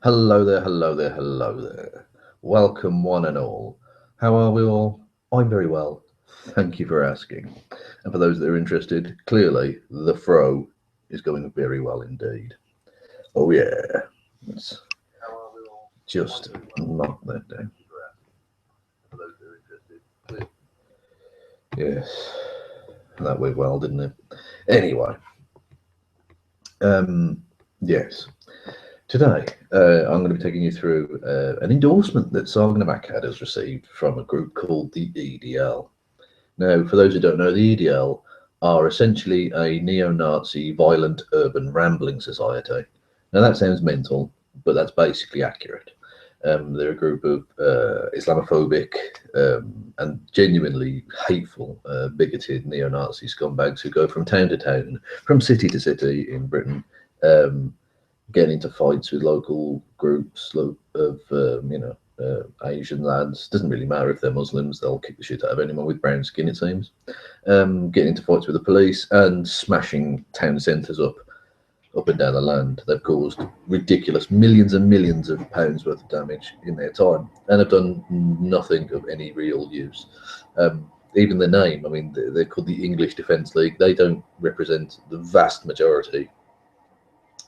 Hello there, hello there, hello there. Welcome, one and all. How are we all? I'm very well. Thank you for asking. And for those that are interested, clearly the fro is going very well indeed. Oh, yeah. Let's just knock that down. Yes. That went well, didn't it? Anyway, yes. Today, I'm going to be taking you through an endorsement that Sargon has received from a group called the EDL. Now, for those who don't know, the EDL are essentially a neo-Nazi violent urban rambling society. Now, that sounds mental, but that's basically accurate. They're a group of Islamophobic and genuinely hateful, bigoted neo-Nazi scumbags who go from town to town, from city to city in Britain, getting into fights with local groups of Asian lads. Doesn't really matter if they're Muslims; they'll kick the shit out of anyone with brown skin, it seems. Getting into fights with the police and smashing town centres up and down the land. They've caused ridiculous millions and millions of pounds worth of damage in their time, and have done nothing of any real use. Even the name, I mean, they're called the English Defence League. They don't represent the vast majority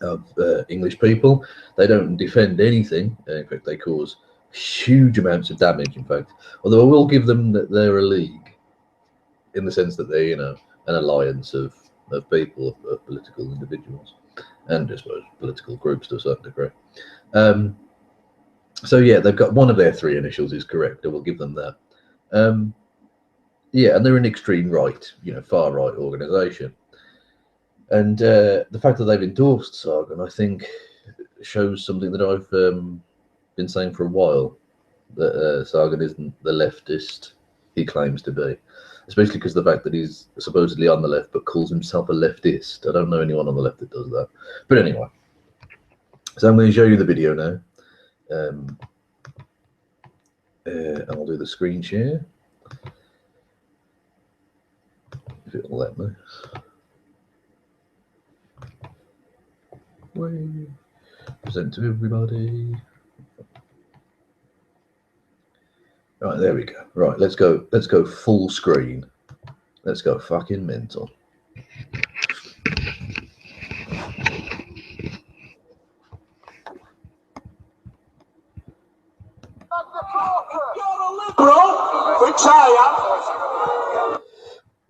of English people. They don't defend anything. In fact, they cause huge amounts of damage. In fact, although I will give them that they're a league, in the sense that they're an alliance of people, of political individuals, and I suppose political groups to a certain degree. So yeah, they've got one of their three initials is correct. I will give them that. Yeah, and they're an extreme right, far right organisation. And the fact that they've endorsed Sargon, I think, shows something that I've been saying for a while, that Sargon isn't the leftist he claims to be, especially because of the fact that he's supposedly on the left but calls himself a leftist. I don't know anyone on the left that does that. But anyway, so I'm going to show you the video now. I'll do the screen share, if it'll let me. Wave. Present to everybody. Right, there we go. Right, let's go full screen. Let's go fucking mental.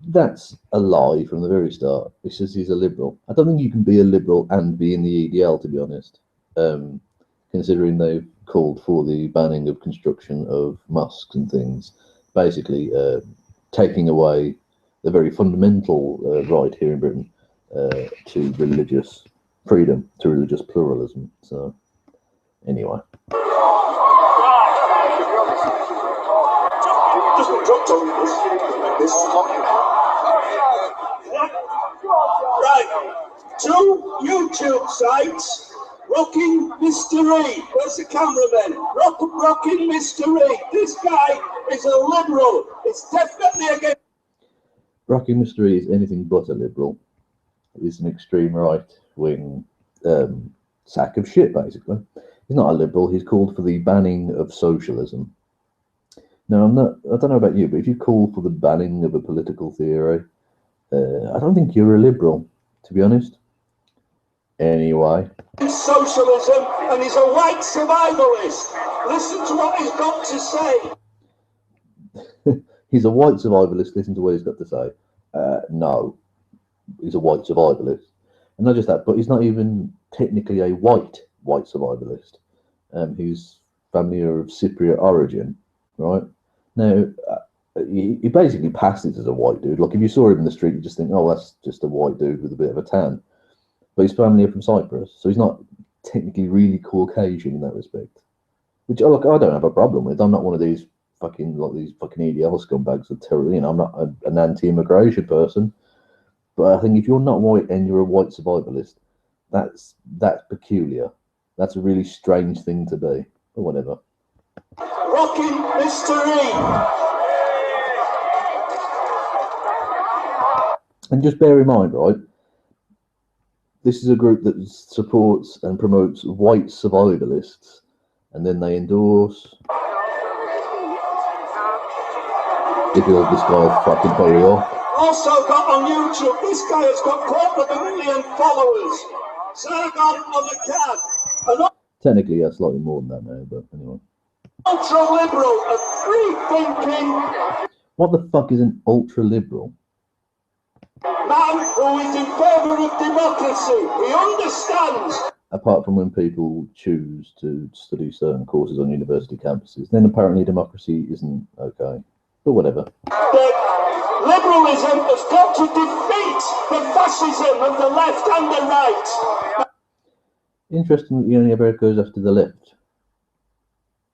That's a lie from the very start. It says he's a liberal. I don't think you can be a liberal and be in the EDL, to be honest, considering they've called for the banning of construction of mosques and things, basically taking away the very fundamental right here in Britain to religious freedom, to religious pluralism. So, anyway. Right, two YouTube sites, Rocking Mystery. Where's the cameraman? Rocking Mystery. This guy is a liberal. It's definitely against. Rocking Mystery is anything but a liberal. He's an extreme right-wing sack of shit, basically. He's not a liberal. He's called for the banning of socialism. Now, I don't know about you, but if you call for the banning of a political theory, I don't think you're a liberal, to be honest. Anyway. Socialism, and he's a white survivalist. Listen to what he's got to say. He's a white survivalist. Listen to what he's got to say. No, he's a white survivalist. And not just that, but he's not even technically a white survivalist. His family are of Cypriot origin, right? Now, he basically passes as a white dude. Like, if you saw him in the street, you just think, oh, that's just a white dude with a bit of a tan. But his family are from Cyprus, so he's not technically really Caucasian in that respect. Which, look, I don't have a problem with. I'm not one of these fucking EDL scumbags of terror. I'm not an anti-immigration person. But I think if you're not white and you're a white survivalist, that's peculiar. That's a really strange thing to be, or whatever. Rocking Mystery. And just bear in mind, right, this is a group that supports and promotes white survivalists, and then they endorse. If you this guy will fucking hurry up. Also got on YouTube, this guy has got 250,000 followers. Sargon on the card. Technically, that's slightly more than that now, but anyway. Ultra-liberal, a free-thinking... What the fuck is an ultra-liberal? Man who is in favour of democracy. He understands. Apart from when people choose to study certain courses on university campuses, then apparently democracy isn't okay. But whatever. That liberalism has got to defeat the fascism of the left and the right. Interesting that he only ever goes after the left.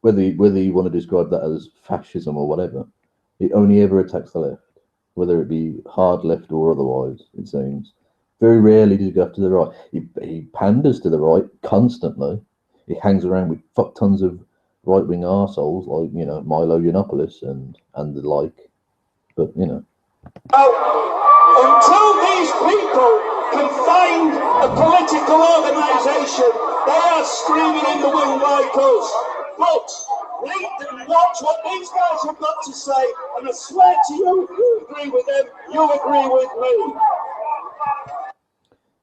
Whether you want to describe that as fascism or whatever, it only ever attacks the left, whether it be hard left or otherwise, it seems. Very rarely does he go after the right. He panders to the right constantly. He hangs around with fuck tons of right-wing arseholes like, you know, Milo Yiannopoulos and the like. But, you know. Until these people can find a political organisation, they are screaming in the wind like us. But read and watch what these guys have got to say, and I swear to you, if you agree with them, you agree with me.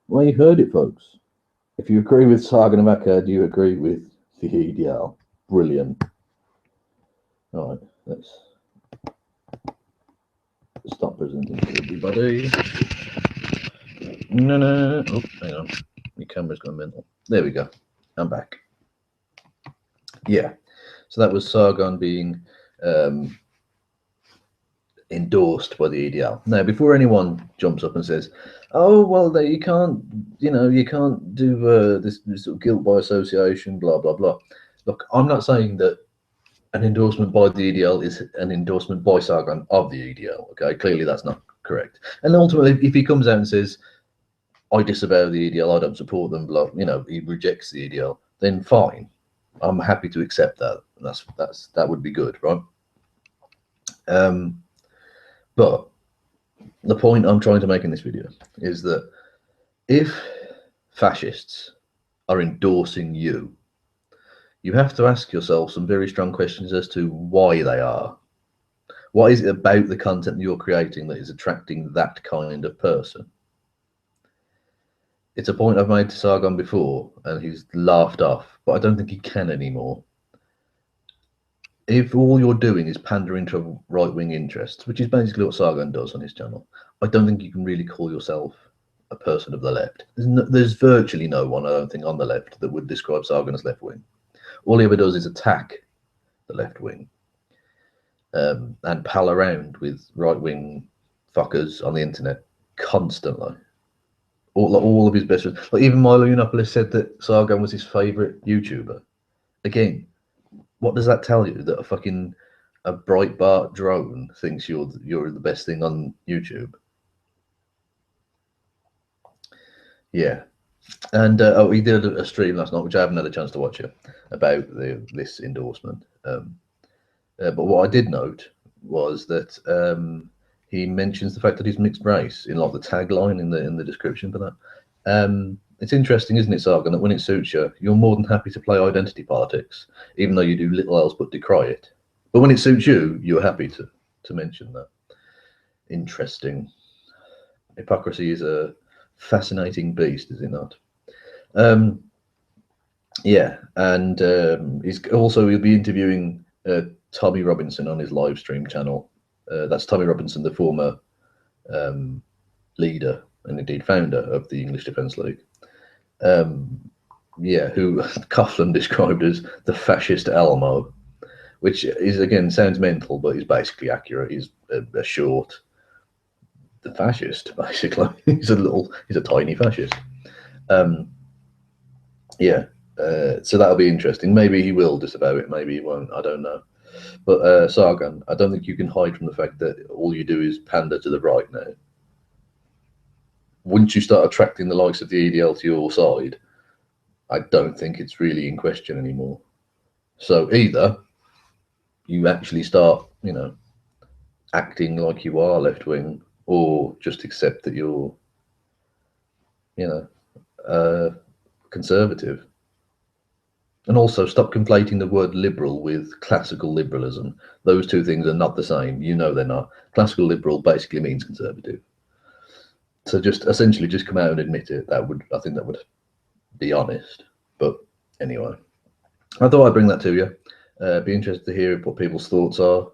Well, you heard it, folks. If you agree with Sargon of Akkad, do you agree with the EDL? Brilliant. All right, let's stop presenting to everybody. No. Oh, hang on. My camera's gone mental. There we go. I'm back. Yeah. So that was Sargon being endorsed by the EDL. Now, before anyone jumps up and says, "Oh, well, you can't, you can't do this sort of guilt by association," blah blah blah. Look, I'm not saying that an endorsement by the EDL is an endorsement by Sargon of the EDL. Okay, clearly that's not correct. And ultimately, if he comes out and says, "I disavow the EDL, I don't support them," blah, he rejects the EDL, then fine. I'm happy to accept that. That would be good, right? But the point I'm trying to make in this video is that if fascists are endorsing you, you have to ask yourself some very strong questions as to why they are. What is it about the content that you're creating that is attracting that kind of person? It's a point I've made to Sargon before, and he's laughed off, but I don't think he can anymore. If all you're doing is pandering to right-wing interests, which is basically what Sargon does on his channel, I don't think you can really call yourself a person of the left. There's virtually no one, I don't think, on the left that would describe Sargon as left-wing. All he ever does is attack the left-wing and pal around with right-wing fuckers on the internet constantly. All of his best friends. Like even Milo Yiannopoulos said that Sargon was his favourite YouTuber. Again, what does that tell you? That a Breitbart drone thinks you're the best thing on YouTube? Yeah. And he did a stream last night, which I haven't had a chance to watch yet, about this endorsement. But what I did note was that he mentions the fact that he's mixed race in like the tagline in the description for that. It's interesting, isn't it, Sargon, that when it suits you, you're more than happy to play identity politics, even though you do little else but decry it. But when it suits you, you're happy to mention that. Interesting. Hypocrisy is a fascinating beast, is it not? Yeah, and he'll be interviewing Tommy Robinson on his live stream channel. That's Tommy Robinson, the former leader and indeed founder of the English Defence League. Yeah, who Coughlin described as the fascist Elmo, which is, again, sounds mental, but is basically accurate. He's a short, the fascist, basically. He's a tiny fascist. Yeah, so that'll be interesting. Maybe he will disavow it, maybe he won't, I don't know. But Sargon, I don't think you can hide from the fact that all you do is pander to the right now. Once you start attracting the likes of the EDL to your side, I don't think it's really in question anymore. So either you actually start, acting like you are left-wing, or just accept that you're, conservative. And also stop conflating the word liberal with classical liberalism. Those two things are not the same. You know they're not. Classical liberal basically means conservative. So just essentially just come out and admit it. I think that would be honest. But anyway, I thought I'd bring that to you. Be interested to hear what people's thoughts are.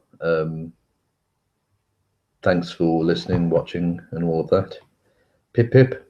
Thanks for listening, watching, and all of that. Pip pip.